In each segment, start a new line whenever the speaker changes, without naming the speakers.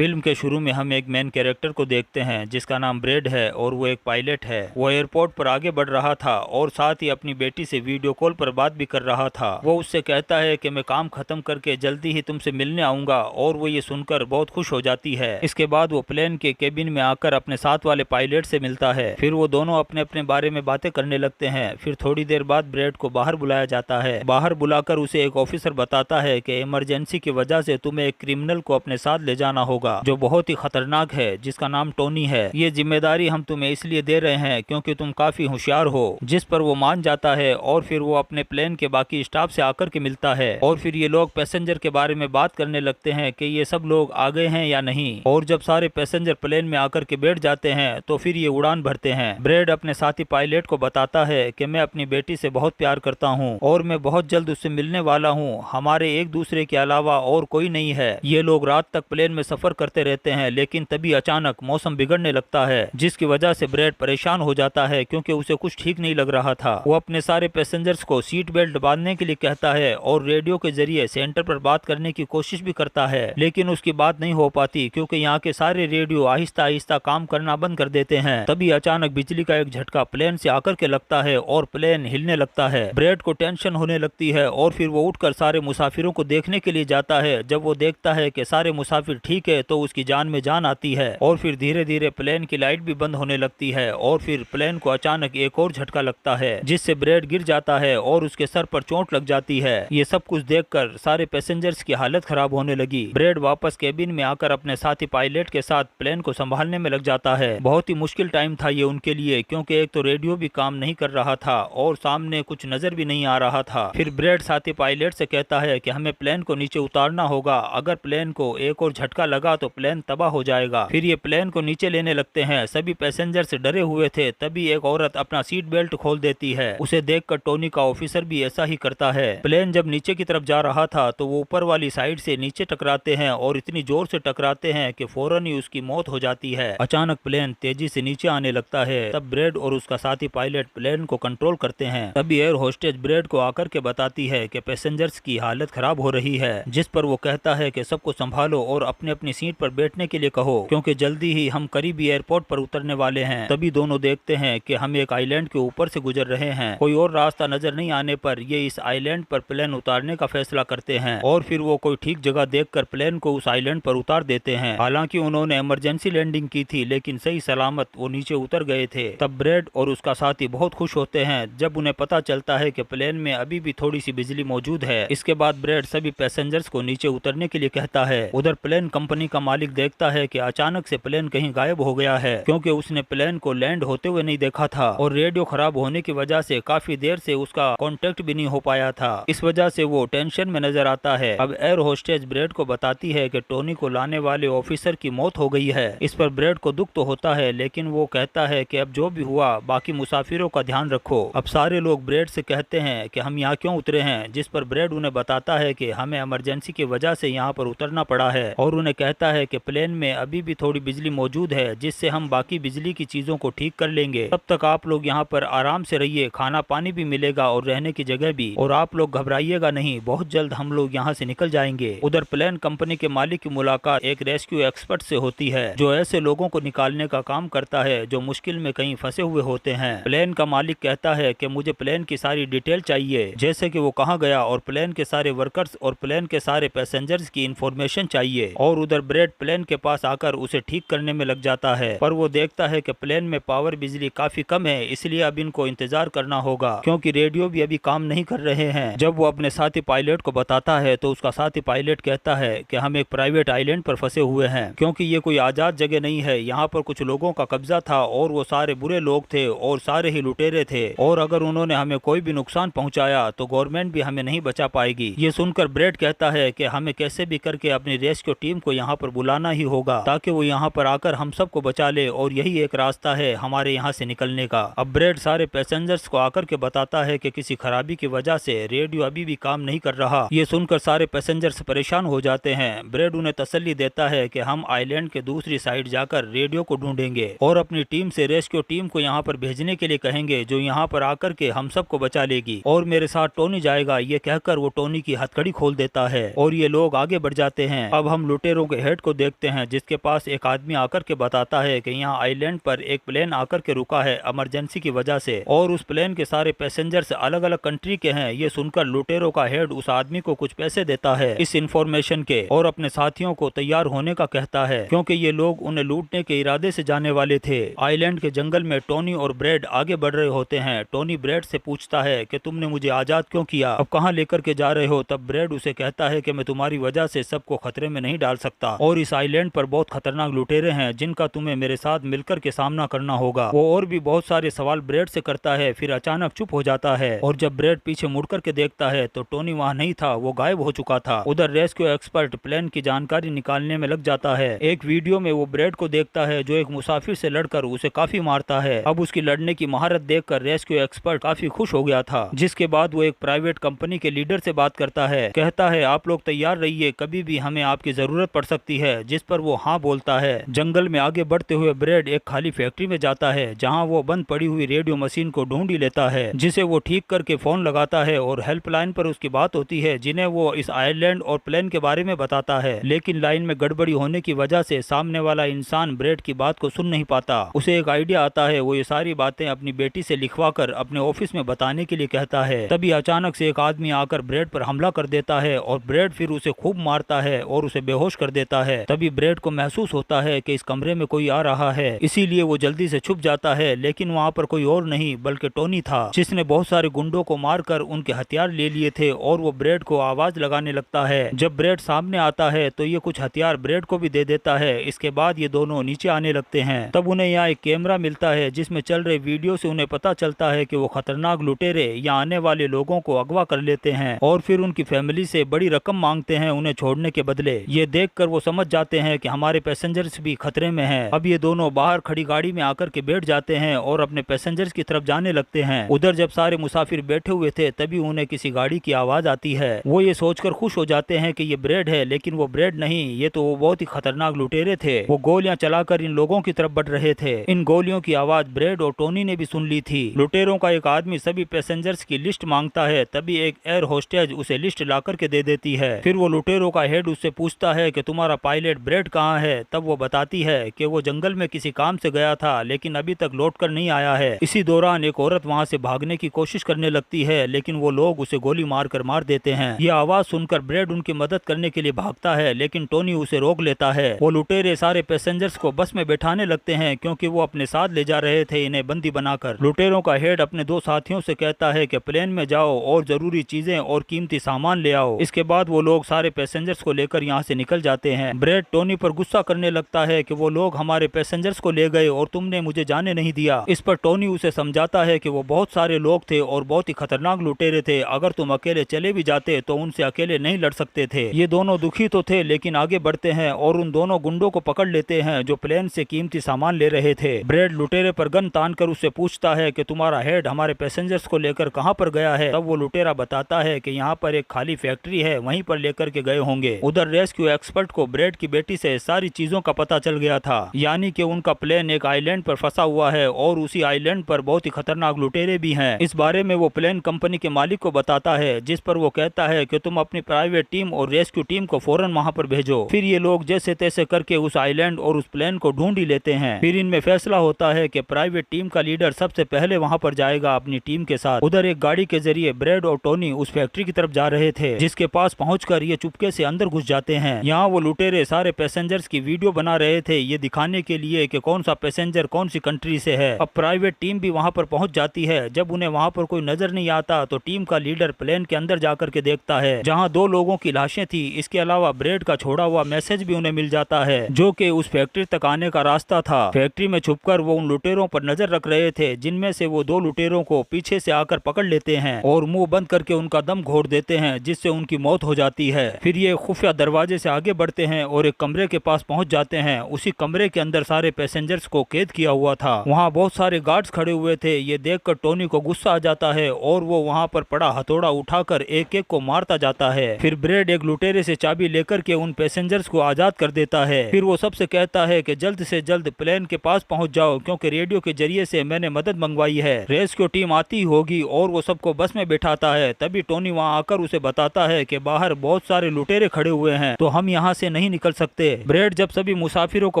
Film के शुरू में हम एक मेन कैरेक्टर को देखते हैं जिसका नाम ब्रेड है और वो एक पायलट है। वो एयरपोर्ट पर आगे बढ़ रहा था और साथ ही अपनी बेटी से वीडियो कॉल पर बात भी कर रहा था। वो उससे कहता है कि मैं काम खत्म करके जल्दी ही तुमसे मिलने आऊंगा और वो ये सुनकर बहुत खुश हो जाती है। इसके बाद वो प्लेन के केबिन में आकर अपने साथ वाले पायलट से मिलता है। फिर वो दोनों अपने अपने बारे में बातें करने लगते हैं। फिर थोड़ी देर बाद ब्रेड को बाहर बुलाया जाता है। बाहर बुलाकर उसे एक ऑफिसर बताता है कि इमरजेंसी की वजह से तुम्हें एक क्रिमिनल को अपने साथ ले जाना होगा जो बहुत ही खतरनाक है, जिसका नाम टोनी है। ये जिम्मेदारी हम तुम्हें इसलिए दे रहे हैं क्योंकि तुम काफी होशियार हो। जिस पर वो मान जाता है और फिर वो अपने प्लेन के बाकी स्टाफ से आकर के मिलता है और फिर ये लोग पैसेंजर के बारे में बात करने लगते हैं कि ये सब लोग आ गए हैं या नहीं। और जब सारे पैसेंजर प्लेन में आकर के बैठ जाते हैं तो फिर ये उड़ान भरते हैं। ब्रेड अपने साथी पायलट को बताता है कि मैं अपनी बेटी से बहुत प्यार करता हूँ और मैं बहुत जल्द उससे मिलने वाला हूँ। हमारे एक दूसरे के अलावा और कोई नहीं है। ये लोग रात तक प्लेन में सफर करते रहते हैं लेकिन तभी अचानक मौसम बिगड़ने लगता है जिसकी वजह से ब्रेड परेशान हो जाता है क्योंकि उसे कुछ ठीक नहीं लग रहा था। वो अपने सारे पैसेंजर्स को सीट बेल्ट बांधने के लिए कहता है और रेडियो के जरिए सेंटर पर बात करने की कोशिश भी करता है लेकिन उसकी बात नहीं हो पाती क्योंकि यहाँ के सारे रेडियो आहिस्ता आहिस्ता काम करना बंद कर देते हैं। तभी अचानक बिजली का एक झटका प्लेन से आकर के लगता है और प्लेन हिलने लगता है। ब्रेड को टेंशन होने लगती है और फिर वो उठकर सारे मुसाफिरों को देखने के लिए जाता है। जब वो देखता है कि सारे मुसाफिर ठीक है तो उसकी जान में जान आती है और फिर धीरे धीरे प्लेन की लाइट भी बंद होने लगती है और फिर प्लेन को अचानक एक और झटका लगता है जिससे ब्रेड गिर जाता है और उसके सर पर चोट लग जाती है। ये सब कुछ देखकर सारे पैसेंजर्स की हालत खराब होने लगी। ब्रेड वापस केबिन में आकर अपने साथी पायलट के साथ प्लेन को संभालने में लग जाता है। बहुत ही मुश्किल टाइम था ये उनके लिए क्योंकि एक तो रेडियो भी काम नहीं कर रहा था और सामने कुछ नजर भी नहीं आ रहा था। फिर ब्रेड साथी पायलट से कहता है कि हमें प्लेन को नीचे उतारना होगा, अगर प्लेन को एक और झटका लगा तो प्लेन तबाह हो जाएगा। फिर ये प्लेन को नीचे लेने लगते हैं। सभी पैसेंजर से डरे हुए थे। तभी एक औरत अपना सीट बेल्ट खोल देती है। उसे देखकर टोनी का ऑफिसर भी ऐसा ही करता है। प्लेन जब नीचे की तरफ जा रहा था तो वो ऊपर वाली साइड से नीचे टकराते हैं और इतनी जोर से टकराते हैं कि फौरन ही उसकी मौत हो जाती है। अचानक प्लेन तेजी से नीचे आने लगता है। तब ब्रेड और उसका साथी पायलट प्लेन को कंट्रोल करते हैं। तभी एयर होस्टेज ब्रेड को आकर के बताती है कि पैसेंजर्स की हालत खराब हो रही है, जिस पर वो कहता है कि सबको संभालो और अपने अपनी सीट पर बैठने के लिए कहो क्योंकि जल्दी ही हम करीबी एयरपोर्ट पर उतरने वाले हैं। तभी दोनों देखते हैं कि हम एक आइलैंड के ऊपर से गुजर रहे हैं। कोई और रास्ता नजर नहीं आने पर ये इस आइलैंड पर प्लेन उतारने का फैसला करते हैं और फिर वो कोई ठीक जगह देखकर प्लेन को उस आइलैंड पर उतार देते हैं। हालांकि उन्होंने इमरजेंसी लैंडिंग की थी लेकिन सही सलामत वो नीचे उतर गए थे। तब ब्रेड और उसका साथी बहुत खुश होते हैं जब उन्हें पता चलता है कि प्लेन में अभी भी थोड़ी सी बिजली मौजूद है। इसके बाद ब्रेड सभी पैसेंजर्स को नीचे उतरने के लिए कहता है। उधर प्लेन कंपनी का मालिक देखता है कि अचानक से प्लेन कहीं गायब हो गया है क्योंकि उसने प्लेन को लैंड होते हुए नहीं देखा था और रेडियो खराब होने की वजह से काफी देर से उसका कांटेक्ट भी नहीं हो पाया था। इस वजह से वो टेंशन में नजर आता है। अब एयर होस्टेज ब्रेड को बताती है कि टोनी को लाने वाले ऑफिसर की मौत हो गई है। इस पर ब्रेड को दुख तो होता है लेकिन वो कहता है कि अब जो भी हुआ बाकी मुसाफिरों का ध्यान रखो। अब सारे लोग ब्रेड से कहते हैं कि हम यहाँ क्यों उतरे हैं, जिस पर ब्रेड उन्हें बताता है कि हमें इमरजेंसी की वजह से यहाँ पर उतरना पड़ा है और उन्हें कहता है कि प्लेन में अभी भी थोड़ी बिजली मौजूद है जिससे हम बाकी बिजली की चीजों को ठीक कर लेंगे। तब तक आप लोग यहाँ पर आराम से रहिए, खाना पानी भी मिलेगा और रहने की जगह भी, और आप लोग घबराइएगा नहीं, बहुत जल्द हम लोग यहाँ से निकल जाएंगे। उधर प्लेन कंपनी के मालिक की मुलाकात एक रेस्क्यू एक्सपर्ट से होती है जो ऐसे लोगों को निकालने का काम करता है जो मुश्किल में कहीं फंसे हुए होते हैं। प्लेन का मालिक कहता है कि मुझे प्लेन की सारी डिटेल चाहिए, जैसे कि वो कहाँ गया और प्लेन के सारे वर्कर्स और प्लेन के सारे पैसेंजर्स की इंफॉर्मेशन चाहिए। और उधर ब्रेड प्लेन के पास आकर उसे ठीक करने में लग जाता है पर वो देखता है कि प्लेन में पावर बिजली काफी कम है, इसलिए अब इनको इंतजार करना होगा क्योंकि रेडियो भी अभी काम नहीं कर रहे हैं। जब वो अपने साथी पायलट को बताता है तो उसका साथी पायलट कहता है कि हम एक प्राइवेट आइलैंड पर फंसे हुए हैं क्योंकि ये कोई आजाद जगह नहीं है। यहाँ पर कुछ लोगों का कब्जा था और वो सारे बुरे लोग थे और सारे ही लुटेरे थे और अगर उन्होंने हमें कोई भी नुकसान पहुंचाया तो गवर्नमेंट भी हमें नहीं बचा पाएगी। ये सुनकर ब्रेड कहता है कि हमें कैसे भी करके अपनी रेस्क्यू टीम को यहाँ पर बुलाना ही होगा ताकि वो यहाँ पर आकर हम सबको बचा ले और यही एक रास्ता है हमारे यहाँ से निकलने का। अब ब्रेड सारे पैसेंजर्स को आकर के बताता है कि किसी खराबी की वजह से रेडियो अभी भी काम नहीं कर रहा। ये सुनकर सारे पैसेंजर्स परेशान हो जाते हैं। ब्रेड उन्हें तसल्ली देता है कि हम आइलैंड के दूसरी साइड जाकर रेडियो को ढूंढेंगे और अपनी टीम से रेस्क्यू टीम को यहाँ पर भेजने के लिए कहेंगे जो यहाँ पर आकर के हम सबको बचा लेगी और मेरे साथ टोनी जाएगा। ये कहकर वो टोनी की हथकड़ी खोल देता है और ये लोग आगे बढ़ जाते हैं। अब हम लुटेरों के हेड को देखते हैं, जिसके पास एक आदमी आकर के बताता है कि यहाँ आइलैंड पर एक प्लेन आकर के रुका है इमरजेंसी की वजह से, और उस प्लेन के सारे पैसेंजर्स अलग अलग कंट्री के हैं। ये सुनकर लुटेरों का हेड उस आदमी को कुछ पैसे देता है इस इंफॉर्मेशन के, और अपने साथियों को तैयार होने का कहता है, क्योंकि ये लोग उन्हें लूटने के इरादे से जाने वाले थे। आइलैंड के जंगल में टोनी और ब्रेड आगे बढ़ रहे होते हैं। टोनी ब्रेड से पूछता है कि तुमने मुझे आजाद क्यों किया, अब कहाँ लेकर के जा रहे हो। तब ब्रेड उसे कहता है कि मैं तुम्हारी वजह से सबको खतरे में नहीं डाल सकता, और इस आइलैंड पर बहुत खतरनाक लुटेरे हैं जिनका तुम्हें मेरे साथ मिलकर के सामना करना होगा। वो और भी बहुत सारे सवाल ब्रेड से करता है, फिर अचानक चुप हो जाता है, और जब ब्रेड पीछे मुड़ करके देखता है तो टोनी वहाँ नहीं था, वो गायब हो चुका था। उधर रेस्क्यू एक्सपर्ट प्लेन की जानकारी निकालने में लग जाता है। एक वीडियो में वो ब्रेड को देखता है जो एक मुसाफिर से लड़कर उसे काफी मारता है। अब उसकी लड़ने की महारत देखकर रेस्क्यू एक्सपर्ट काफी खुश हो गया था, जिसके बाद वो एक प्राइवेट कंपनी के लीडर से बात करता है। कहता है आप लोग तैयार रहिए, कभी भी हमें आपकी जरूरत पड़ सकती है, जिस पर वो हाँ बोलता है। जंगल में आगे बढ़ते हुए ब्रेड एक खाली फैक्ट्री में जाता है, जहाँ वो बंद पड़ी हुई रेडियो मशीन को ढूंढ ही लेता है, जिसे वो ठीक करके फोन लगाता है, और हेल्पलाइन पर उसकी बात होती है, जिन्हें वो इस आइलैंड और प्लेन के बारे में बताता है। लेकिन लाइन में गड़बड़ी होने की वजह से सामने वाला इंसान ब्रेड की बात को सुन नहीं पाता। उसे एक आइडिया आता है, वो ये सारी बातें अपनी बेटी से लिखवा कर अपने ऑफिस में बताने के लिए कहता है। तभी अचानक से एक आदमी आकर ब्रेड पर हमला कर देता है, और ब्रेड फिर उसे खूब मारता है और उसे बेहोश कर देता है। तभी ब्रेड को महसूस होता है कि इस कमरे में कोई आ रहा है, इसीलिए वो जल्दी से छुप जाता है। लेकिन वहाँ पर कोई और नहीं बल्कि टोनी था, जिसने बहुत सारे गुंडों को मारकर उनके हथियार ले लिए थे, और वो ब्रेड को आवाज लगाने लगता है। जब ब्रेड सामने आता है तो ये कुछ हथियार ब्रेड को भी दे देता है। इसके बाद ये दोनों नीचे आने लगते हैं। तब उन्हें यहाँ एक कैमरा मिलता है, जिसमें चल रहे वीडियो से उन्हें पता चलता है कि वो खतरनाक लुटेरे यहाँ आने वाले लोगों को अगवा कर लेते हैं, और फिर उनकी फैमिली से बड़ी रकम मांगते हैं उन्हें छोड़ने के बदले। ये देखकर वो समझ जाते हैं कि हमारे पैसेंजर्स भी खतरे में हैं। अब ये दोनों बाहर खड़ी गाड़ी में आकर के बैठ जाते हैं और अपने पैसेंजर्स की तरफ जाने लगते हैं। उधर जब सारे मुसाफिर बैठे हुए थे तभी उन्हें किसी गाड़ी की आवाज आती है। वो ये सोचकर खुश हो जाते हैं कि ये ब्रेड है, लेकिन वो ब्रेड नहीं, ये तो वो बहुत ही खतरनाक लुटेरे थे। वो गोलियां चलाकर इन लोगों की तरफ बढ़ रहे थे। इन गोलियों की आवाज ब्रेड और टोनी ने भी सुन ली थी। लुटेरों का एक आदमी सभी पैसेंजर्स की लिस्ट मांगता है, तभी एक एयर होस्टेज उसे लिस्ट ला करके दे देती है। फिर वो लुटेरों का हेड उससे पूछता है कि तुम्हारा पायलट ब्रेड कहाँ है। तब वो बताती है कि वो जंगल में किसी काम से गया था, लेकिन अभी तक लौट कर नहीं आया है। इसी दौरान एक औरत वहाँ से भागने की कोशिश करने लगती है, लेकिन वो लोग उसे गोली मारकर मार देते हैं। ये आवाज सुनकर ब्रेड उनकी मदद करने के लिए भागता है, लेकिन टोनी उसे रोक लेता है। वो लुटेरे सारे पैसेंजर्स को बस में बैठाने लगते हैं, क्योंकि वो अपने साथ ले जा रहे थे इन्हें बंदी बनाकर। लुटेरों का हेड अपने दो साथियों से कहता है कि प्लेन में जाओ और जरूरी चीजें और कीमती सामान ले आओ। इसके बाद वो लोग सारे पैसेंजर्स को लेकर यहाँ से निकल जाते हैं। ब्रेड टोनी पर गुस्सा करने लगता है कि वो लोग हमारे पैसेंजर्स को ले गए और तुमने मुझे जाने नहीं दिया। इस पर टोनी उसे समझाता है कि वो बहुत सारे लोग थे और बहुत ही खतरनाक लुटेरे थे, अगर तुम अकेले चले भी जाते तो उनसे अकेले नहीं लड़ सकते थे। ये दोनों दुखी तो थे, लेकिन आगे बढ़ते हैं और उन दोनों गुंडों को पकड़ लेते हैं जो प्लेन से कीमती सामान ले रहे थे। ब्रेड लुटेरे पर गन तान कर उससे पूछता है कि तुम्हारा हेड हमारे पैसेंजर्स को लेकर कहाँ पर गया है। तब वो लुटेरा बताता है कि यहाँ पर एक खाली फैक्ट्री है, वहीं पर लेकर के गए होंगे। उधर रेस्क्यू एक्सपर्ट को ब्रेड की बेटी से सारी चीजों का पता चल गया था, यानी कि उनका प्लेन एक आइलैंड पर फंसा हुआ है और उसी आइलैंड पर बहुत ही खतरनाक लुटेरे भी हैं। इस बारे में वो प्लेन कंपनी के मालिक को बताता है, जिस पर वो कहता है कि तुम अपनी प्राइवेट टीम और रेस्क्यू टीम को फौरन वहां पर भेजो। फिर ये लोग जैसे तैसे करके उस आइलैंड और उस प्लेन को ढूंढ ही लेते हैं। फिर इनमें फैसला होता है कि प्राइवेट टीम का लीडर सबसे पहले वहां पर जाएगा अपनी टीम के साथ। उधर एक गाड़ी के जरिए ब्रेड और टोनी उस फैक्ट्री की तरफ जा रहे थे, जिसके पास पहुंचकर ये चुपके से अंदर घुस जाते हैं। यहाँ वो लुटेरे सारे पैसेंजर्स की वीडियो बना रहे थे, ये दिखाने के लिए कि कौन सा पैसेंजर कौन सी कंट्री से है। अब प्राइवेट टीम भी वहां पर पहुंच जाती है। जब उन्हें वहां पर कोई नजर नहीं आता तो टीम का लीडर प्लेन के अंदर जाकर के देखता है, जहां 2 लोगों की लाशें थी। इसके अलावा ब्रेड का छोड़ा हुआ मैसेज भी उन्हें मिल जाता है, जो कि उस फैक्ट्री तक आने का रास्ता था। फैक्ट्री में छुपकर वो उन लुटेरों पर नजर रख रहे थे, जिनमें से वो 2 लुटेरों को पीछे से आकर पकड़ लेते हैं और मुंह बंद करके उनका दम घोट देते हैं, जिससे उनकी मौत हो जाती है। फिर ये खुफिया दरवाजे से आगे बढ़ते हैं और एक कमरे के पास पहुंच जाते हैं। उसी कमरे के अंदर सारे पैसेंजर्स को कैद किया हुआ था। वहाँ बहुत सारे गार्ड्स खड़े हुए थे। ये देखकर टोनी को गुस्सा आ जाता है और वो वहाँ पर पड़ा हथौड़ा उठाकर एक एक को मारता जाता है। फिर ब्रेड एक लुटेरे से चाबी लेकर के उन पैसेंजर्स को आजाद कर देता है। फिर वो सबसे कहता है कि जल्द से जल्द प्लेन के पास पहुंच जाओ, क्योंकि रेडियो के जरिए से मैंने मदद मंगवाई है। रेस्क्यू टीम आती होगी और वो सबको बस में बैठाता है। तभी टोनी वहाँ आकर उसे बताता है कि बाहर बहुत सारे लुटेरे खड़े हुए हैं, तो हम यहाँ से नहीं निकल सकते। ब्रेड जब सभी मुसाफिरों को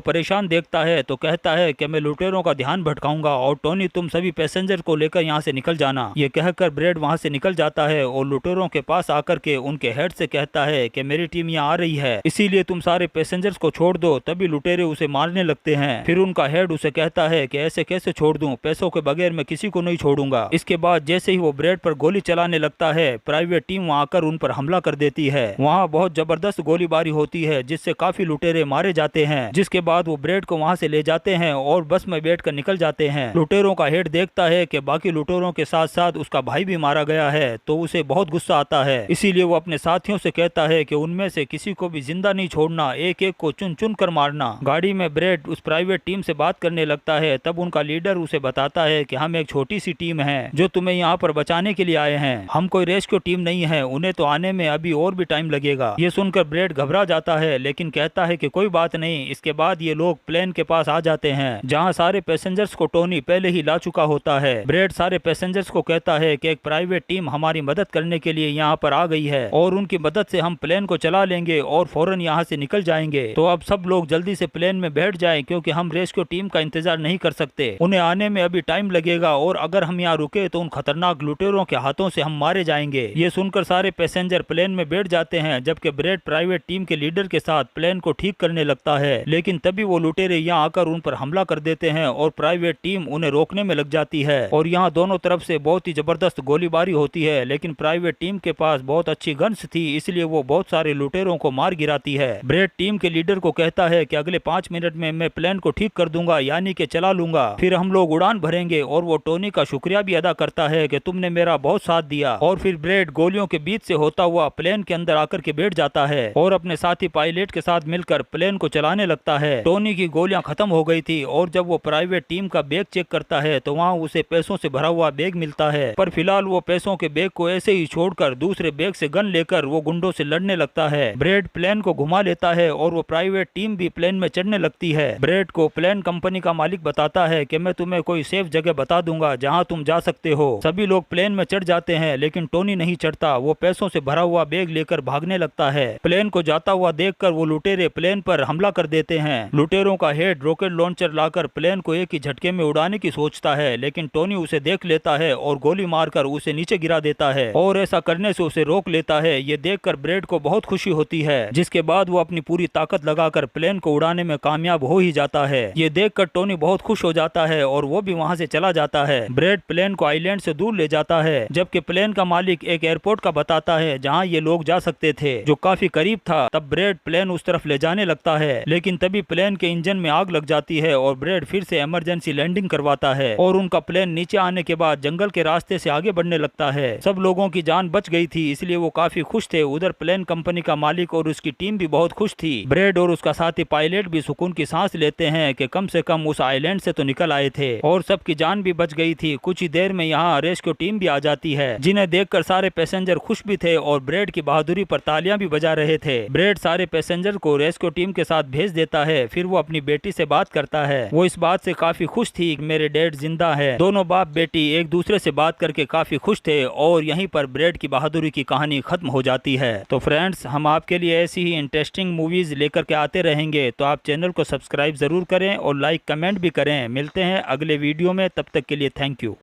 परेशान देखता है तो कहता है कि मैं लुटेरों का ध्यान भटकाऊंगा और टोनी तुम सभी पैसेंजर को लेकर यहाँ से निकल जाना। ये कहकर ब्रेड वहाँ से निकल जाता है और लुटेरों के पास आकर के उनके हेड से कहता है कि मेरी टीम यहाँ आ रही है, इसीलिए तुम सारे पैसेंजर्स को छोड़ दो। तभी लुटेरे उसे मारने लगते हैं। फिर उनका हेड उसे कहता है कि ऐसे कैसे छोड़ दूं, पैसों के बगैर मैं किसी को नहीं छोड़ूंगा। इसके बाद जैसे ही वो ब्रेड पर गोली चलाने लगता है, प्राइवेट टीम वहाँ आकर उन पर हमला कर देती है। वहाँ बहुत जबरदस्त गोलीबारी होती है जिससे काफी लुटेरे मारे जाते हैं। जिसके बाद वो ब्रेड को वहाँ से ले जाते हैं और बस में बैठकर निकल जाते हैं। लुटेरों का हेड देखता है कि बाकी लुटेरों के साथ साथ उसका भाई भी मारा गया है तो उसे बहुत गुस्सा आता है। इसीलिए वो अपने साथियों से कहता है कि उनमें से किसी को भी जिंदा नहीं छोड़ना, एक एक को चुन चुन कर मारना। गाड़ी में ब्रेड उस प्राइवेट टीम से बात करने लगता है। तब उनका लीडर उसे बताता है कि हम एक छोटी सी टीम है जो तुम्हें यहाँ पर बचाने के लिए आए हैं, हम कोई रेस्क्यू टीम नहीं है, उन्हें तो आने में अभी और भी टाइम लगेगा। ये सुनकर ब्रेड घबरा जाता है लेकिन कहता है कि कोई बात नहीं। इसके बाद ये लोग प्लेन के पास आ जाते हैं जहाँ सारे पैसेंजर्स को टोनी पहले ही ला चुका होता है। ब्रेड सारे पैसेंजर्स को कहता है कि एक प्राइवेट टीम हमारी मदद करने के लिए यहाँ पर आ गई है और उनकी मदद से हम प्लेन को चला लेंगे और फौरन यहाँ से निकल जाएंगे। तो अब सब लोग जल्दी से प्लेन में बैठ जाएं क्योंकि हम रेस्क्यू टीम का इंतजार नहीं कर सकते, उन्हें आने में अभी टाइम लगेगा और अगर हम यहाँ रुके तो उन खतरनाक लुटेरों के हाथों से हम मारे जाएंगे। ये सुनकर सारे पैसेंजर प्लेन में बैठ जाते हैं जबकि ब्रेड प्राइवेट टीम के लीडर के साथ प्लेन को ठीक करने लगता है। लेकिन तभी वो लुटेरे यहाँ आकर उन पर हमला कर देते हैं और प्राइवेट टीम उन्हें रोकने में लग जाती है और यहाँ दोनों तरफ से बहुत ही जबरदस्त गोलीबारी होती है। लेकिन प्राइवेट टीम के पास बहुत अच्छी गन्स थी इसलिए वो बहुत सारे लुटेरों को मार गिराती है। ब्रेड टीम के लीडर को कहता है कि अगले 5 मिनट में मैं प्लेन को ठीक कर दूंगा, यानी कि चला लूंगा, फिर हम लोग उड़ान भरेंगे। और वो टोनी का शुक्रिया भी अदा करता है कि तुमने मेरा बहुत साथ दिया। और फिर ब्रेड गोलियों के बीच से होता हुआ प्लेन के अंदर आकर के बैठ जाता है और अपने साथी पायलट के साथ मिलकर प्लेन को चलाने लगता है। टोनी की गोलियां खत्म हो गई थी और जब वो प्राइवेट टीम का बैग चेक करता है तो वहाँ उसे पैसों से भरा हुआ बैग मिलता है। पर फिलहाल वो पैसों के बैग को ऐसे ही छोड़कर दूसरे बैग से गन लेकर वो गुंडों से लड़ने लगता है। ब्रेड प्लेन को घुमा लेता है और वो प्राइवेट टीम भी प्लेन में चढ़ने लगती है। ब्रेड को प्लेन कंपनी का मालिक बताता है कि मैं तुम्हें कोई सेफ जगह बता दूंगा जहां तुम जा सकते हो। सभी लोग प्लेन में चढ़ जाते हैं लेकिन टोनी नहीं चढ़ता, वो पैसों से भरा हुआ बैग लेकर भागने लगता है। प्लेन को जाता हुआ देखकर वो लुटेरे प्लेन पर हमला कर देते हैं। लुटेरों का हेड रॉकेट लॉन्चर लाकर प्लेन को एक ही झटके में उड़ाने की सोचता है लेकिन टोनी उसे देख लेता है और गोली मारकर उसे नीचे गिरा देता है और ऐसा करने से उसे रोक लेता है। ये देखकर ब्रेड को बहुत खुशी होती है जिसके बाद वो अपनी पूरी ताकत लगाकर प्लेन को उड़ाने में कामयाब हो ही जाता है। ये देखकर टोनी बहुत खुश हो जाता है और वो भी वहाँ से चला जाता है। ब्रेड प्लेन को आइलैंड से दूर ले जाता है जबकि प्लेन का मालिक एक एयरपोर्ट का बताता है जहाँ ये लोग जा सकते थे जो काफी करीब था। तब ब्रेड प्लेन उस तरफ ले जाने लगता है लेकिन तभी प्लेन के इंजन में आग लग जाती है और ब्रेड फिर से इमरजेंसी लैंडिंग करवाता है और उनका प्लेन नीचे आने के बाद जंगल के रास्ते से आगे बढ़ने लगता है। सब लोगों की जान बच गई थी इसलिए वो काफी खुश थे। उधर प्लेन कंपनी का मालिक और उसकी टीम भी बहुत खुश थी। ब्रेड और उसका साथी पायलट भी सुकून की सांस लेते हैं कि कम से कम उस आइलैंड से तो निकल आए थे और सबकी जान भी बच गई थी। कुछ ही देर में यहाँ रेस्क्यू टीम भी आ जाती है जिन्हें देखकर सारे पैसेंजर खुश भी थे और ब्रेड की बहादुरी पर तालियां भी बजा रहे थे। ब्रेड सारे पैसेंजर को रेस्क्यू टीम के साथ भेज देता है। फिर वो अपनी बेटी से बात करता है। वो इस बात से काफी खुश थी कि मेरे डैड जिंदा है। दोनों बाप बेटी एक दूसरे से बात करके काफी खुश थे और यहीं पर ब्रेड की बहादुरी की कहानी खत्म हो जाती है। तो फ्रेंड्स, हम आपके लिए ऐसी ही इंटरेस्टिंग मूवीज लेकर के आते रहेंगे तो आप चैनल को सब्सक्राइब जरूर करें और लाइक कमेंट भी करें। मिलते हैं अगले वीडियो में, तब तक के लिए थैंक यू।